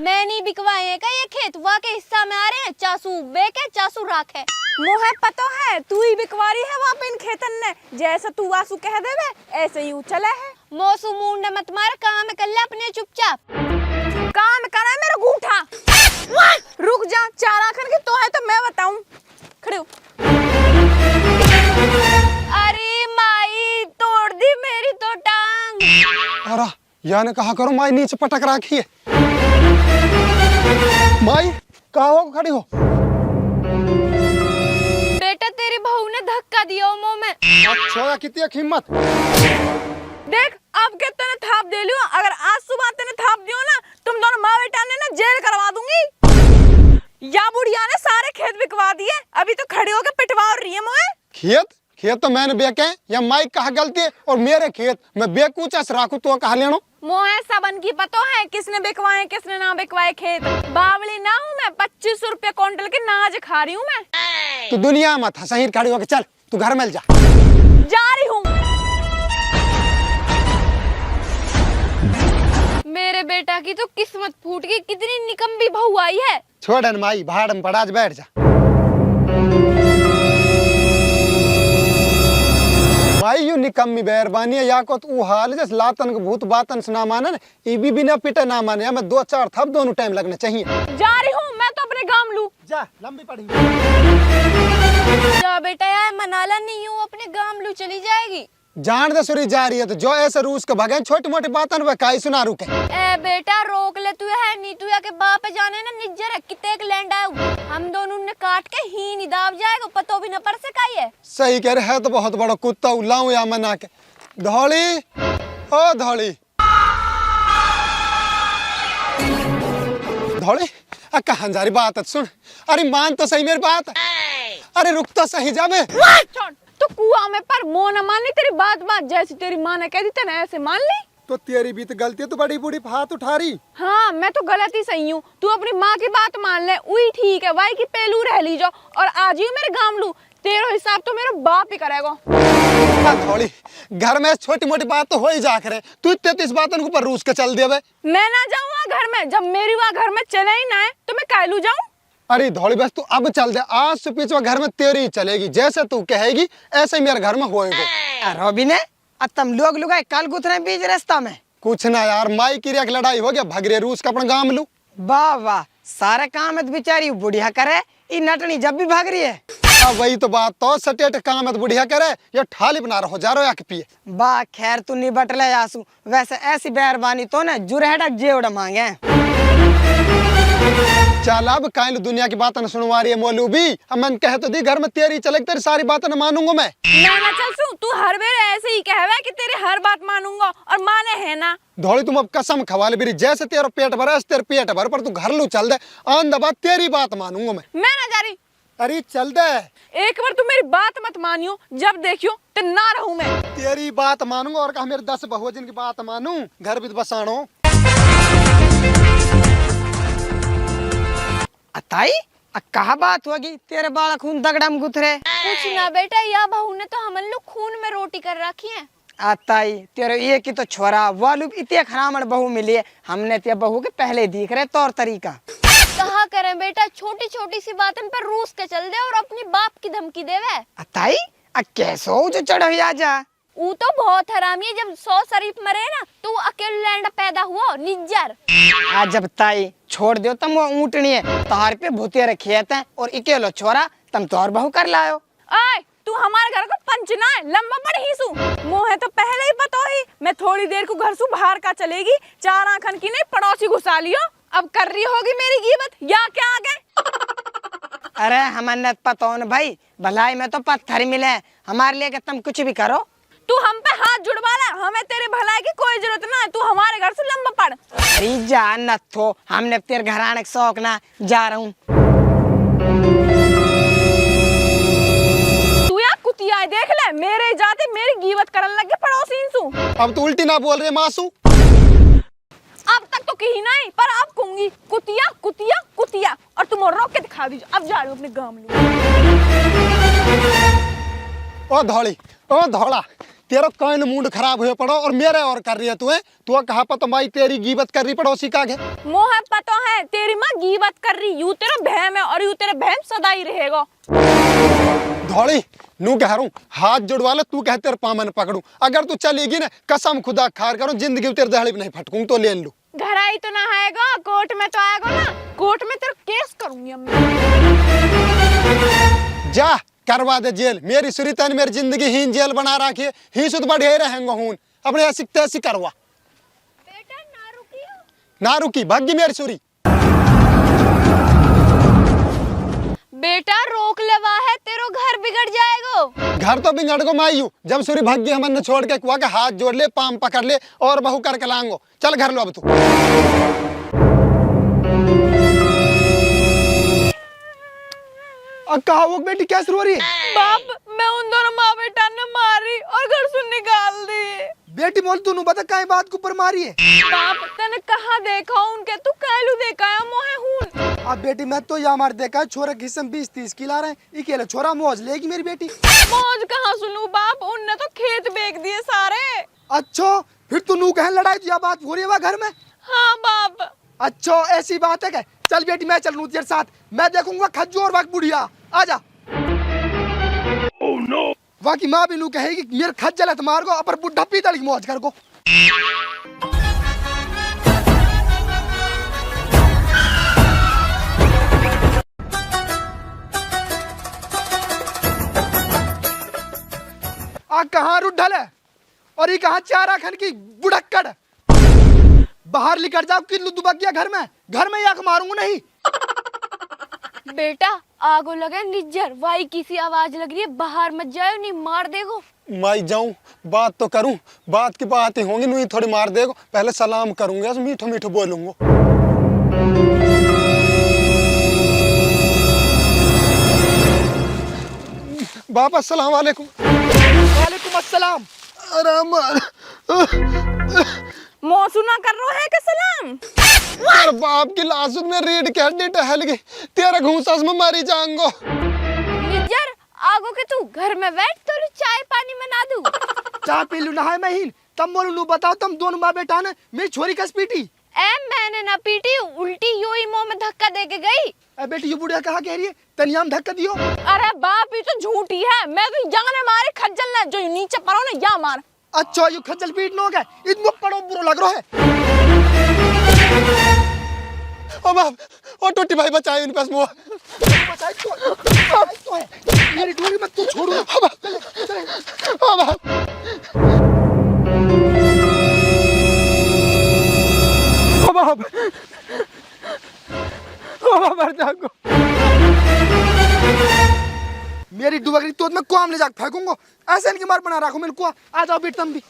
मैं नहीं बिकवाए हैं का ये खेत वाके हिस्सा में आ रहे हैं। चासू बेके चासू राखे मोहे पतो है तू ही बिकवारी है वहाँ पे इन खेतन ने। जैसे तू वासु कह देवे ऐसे ही चले है। मौसू मुंड मत मार, काम कर ले अपने चुपचाप। काम करा मेरा गूठा। रुक जा, चार आखन की तो है तो मैं बताऊं। खड़े हो। अरे माई तोड़ दी मेरी तो टांग। अरे याने कहा करो माई नीचे पटक रखी है। माई कहाँ हो खड़ी हो? बेटा तेरी बहू ने धक्का दिया मुंह में। अच्छा कितनी हिम्मत। देख अब के तने थाप दे लियो। अगर आज सुबह तने थाप दियो ना तुम दोनों माँ बेटा ने ना जेल करवा दूंगी। या बुढ़िया ने सारे खेत बिकवा दिए, अभी तो खड़ी होकर पिटवा रही है मोए। खेत तो मैंने बेचे या माई कहा गलती है और मेरे खेत मैं बेकूचा से राखू तो कहा लेनो। मोहे सबन की पतो है किसने बिकवाए किसने ना बिकवाए खेत। बावली ना हूँ मैं, 25 रुपए क्विंटल के नाज खा रही हूँ मैं। तू दुनिया मत सही खड़ी होके चल, तू घर में जा रही हूँ। मेरे बेटा की तो किस्मत फूट गई, कितनी निकम्बी बहू आई है। छोड़न माई भाड़ में पड़ा, बैठ जा। माई यू निकम्मी बेरबानी है या को तू हाल जैसे लातन के भूत बातन से ना माने ना ये भी बिना पिटे ना माने। या मैं 2-4 थप दोनों टाइम लगना चाहिए। जा रही हूँ मैं तो अपने गांव लू। जा लंबी पड़ी जा बेटा यार मनाला नहीं हूँ, अपने गांव लू चली जाएगी। जान दे सुरी जा रही है तो जो ऐसे रूस के भगे छोटी मोटी बातन वे काई सुना रुके। ए बेटा रोक ले, तू है नी तू के बाप जाने ना निज्जर है कितने एक लैंड आए। हम दोनों ने काट के ही नहीं दाब जाएगा, पतो भी न पर से काई है। सही कह रहे है तो बहुत बड़ा कुत्ता उलाऊं या मना के। धौली ओ धौली धौली अक्का हंजारी बात है सुन। अरे मान तो सही मेरी बात। अरे रुक तो सही जाबे। तो कुआं में पर मोह न मानी तेरी बात जैसी तेरी माँ ने कह दी तेने ऐसे मान ली। तो तेरी भी तो गलती है, तू बड़ी बूढ़ी हाथ उठा रही। हाँ मैं तो गलत ही सही हूँ। तू अपनी माँ की बात मान ले, वही ठीक है। वाई की पेलू रह ली जाओ और आज ही मेरे गांव लू। तेरा हिसाब तो मेरा बाप ही करेगा। थोड़ी घर में छोटी मोटी बात तो हो ही जा करे, तू इतने इस बात ऊपर रूस के चल दिया। मैं ना जाऊँ घर में, जब मेरी वहाँ घर में चले ही ना है तो मैं कायलू जाऊँ। अरे धौली बस तू अब चल दे, आज से पीछे घर में तेरी ही चलेगी। जैसे तू कहेगी ऐसे ही मेरे घर में होएगा। रोबी ने तुम लोग लुगाए कल गुथरे बीच रास्ता में कुछ ना यार, माई की रेख लड़ाई हो गया, भगरे रूस का अपना गांव लू। वाह वाह सारे काम है बेचारी बुढ़िया करे, ई नटनी जब भी भाग रही है। अब वही तो बात तो सटेट काम है तो बुढ़िया करे या थाली बना रहा हो जा रहा या पिए। बा खैर तू नहीं बट ले आसू, वैसे ऐसी बेरबानी तो ना जुरहेडक जेवड़ा मांगे। चल अब काइल दुनिया की बातें सुनवा रही है मौलूबी। अब मैं कह तो दी घर में तेरी चले, तेरी सारी बातें न मानूंगा मैं। ना चल सू, तू हर बार ऐसे ही कहवे कि तेरी हर बात मानूंगा और माने है ना। धौली तुम अब कसम खवा ले मेरी, जैसे तेरा पेट भरा ऐसे तेरे पेट भर, पर तू घर लू चल दे, आंध बात तेरी बात मानूंगा मैं। मैं ना जा रही। अरे चल दे, एक बार तू मेरी बात मत मानियो, जब देखियो तो ना रहूं मैं। तेरी बात मानूंगा और कहा मेरे 10 बहुजन की बात मानूं, घर भी बसानो। अताई कहा बात होगी तेरे बाल खून दगड़म गुथरे। कुछ ना बेटा, या बहू ने तो हम लोग खून में रोटी कर रखी है। अताई तेरे ये की तो छोरा वालू इतने खरामण बहू मिली है, हमने ते बहू के पहले दिख रहे तौर तरीका। कहा करें बेटा, छोटी छोटी सी बातन पर रूस के चल दे और अपनी बाप की धमकी देवे। अताई कैसो जो चढ़ हुई आजा। वो तो बहुत हरामी है, जब 100 शरीफ मरे ना तो वो अकेले लैंड पैदा हुआ निज्जर। आज जब ताई छोड़ दो तुम वो ऊँटनी है तार पे भूतिया रखी है और इकेलो छोरा तुम तो और बहू कर लायो। आय तू हमारे घर को पंचना है, लंबा पड़ ही सू। मोहे तो पहले ही पता ही मैं थोड़ी देर को घर सू बाहर का चलेगी, 4 आंखन की नहीं पड़ोसी घुसा लियो। अब कर रही होगी मेरी गिबत या क्या आगे। अरे हमारे पता न भाई, भलाई में तो पत्थर मिले, हमारे लिए तुम कुछ भी करो। तू हम पे हाथ जुड़वा ला, हमें तेरे भलाई की कोई जरूरत ना है। तू हमारे घर से लंबा पड़। अरे जा न थो, हमने तेरे घर आने का शौक ना, जा रहा हूँ। तू या कुतिया देख ले, मेरे जाते मेरी गिबत करने लगे पड़ोसी सू। अब तो उल्टी ना बोल रहे मासू। अब तक तो कही नहीं, पर अब कहूंगी कुतिया कुतिया कुतिया, और तुम रोक के दिखा दीजिए। अब जा रही हूँ अपने गाँव में। ओ धौली ओ धौला तेरा कौन मूड खराब हुए पड़ो और मेरे और कर रही है तू है तू कहा पता माई तेरी गीबत कर रही पड़ोसी का है मोह पता है तेरी माँ गीबत कर रही, यू तेरा बहम है और यू तेरा बहम सदा ही रहेगा। धौड़ी नू कह रहा हूँ हाथ जुड़वा ले तू कह तेरे पामन पकड़ू अगर तू चलेगी ना कसम खुदा खार करूँ जिंदगी में तेरे दहाड़ी भी नहीं फटकूं तो ले लू। घर आई तो ना आएगा, कोर्ट में तो आएगा ना, कोर्ट में तेरा केस करूंगी अब मैं। जा करवा दे जेल मेरी सुरीतन मेरी जिंदगी हीन जेल बना रखी है ही सुध बढ़े रहेंगे हूं अपने ऐसी तैसी करवा बेटा ना रुकियो। ना रुकी भाग्य मेरी सुरी बेटा रोक लेवा है तेरो घर बिगड़ जाएगो। घर तो बिगड़ को मायू जब सूरी भाग्य हमने छोड़ के कुआ के हाथ जोड़ ले पाम पकड़ ले और बहू करके लांगो चल घर लो अब तू। कहा वो बेटी कैसे रो रही है? बाप मैं उन दोनों माँ बेटा ने मारी और घर से निकाल दी। बेटी बोल तू बता कहीं बात के ऊपर मारी है? बाप तने कहाँ देखा उनके, तू कहलू देखा है मोहे हूं। अब बेटी मैं तो यहाँ मार देखा है छोरा किस्म 20-30 किला रहे हैं इकेले छोरा मौज लेगी मेरी बेटी। मौज कहाँ सुनू बाप, उनने तो खेत बेच दिए सारे। अच्छा फिर तू नू कहे लड़ाई तो बात हो रही है घर में? हाँ बाप। अच्छा ऐसी बात है क्या? चल बेटी मैं चलूं तेरे साथ, मैं देखूंगा खजूर वक्त बुढ़िया आजा। oh, no. वाकी माँ भी नू कहेगी मेरे खज्जल है तुम्हारे को अपर बुढ़ा पीतल की मौज कर को। आ कहाँ रुड्ढल है और ये कहाँ चारा खन की बुढ़क्कड़ बाहर निकल जाओ किल्लू दुबक गया घर में याक मारूंगा नहीं। बेटा आगो लगे निज्जर वाई किसी आवाज लग रही है बाहर मत जाओ नहीं मार देगो। मैं जाऊं बात तो करूं बात की बात ही होंगी नहीं थोड़ी मार देगो पहले सलाम करूंगा मीठो मीठो बोलूंगा। बापा अस्सलाम वालेकुम। वालेकुम अस्सलाम। मौसू ना कर रहा है के सलाम। तेरे बाप की लाशुद में रीढ़ के हड्डी टहल गई तेरा घूंसस में मारी जाऊंगा। निज्जर आगो के तू घर में बैठ तो चाय पानी बना दूं। चाय पी लू नहाए महीन तब बोलू लू बताओ तुम दोनों माँ बेटा ने मेरी छोरी कस पीटी? मैंने ना पीटी उल्टी यू ही मुंह में धक्का दे के गई। बेटी ये बुढ़िया कहा कह रही है तनियाम धक्का दियो। अरे बाप ये तो झूठी है, मैं तो जाने मारे खज्जल ने जो नीचे पड़ो ना या मार। अच्छा यू खज्जल पीट नो गए इतना पड़ो बुरा लग रहा है। ओ बाप ओ टूटी भाई बचाए इन पास मुआ बचाई तो है मेरी डोरी मत तू छोड़ू। ओ बाप ओ बाप ओ बाप मर जाऊंगा मेरी डुबकरी तो मैं कुआं ले जाकर फेंकूंगा ऐसे इनकी मार बना रखो मेरे कुआं आ जाओ बेट तुम भी।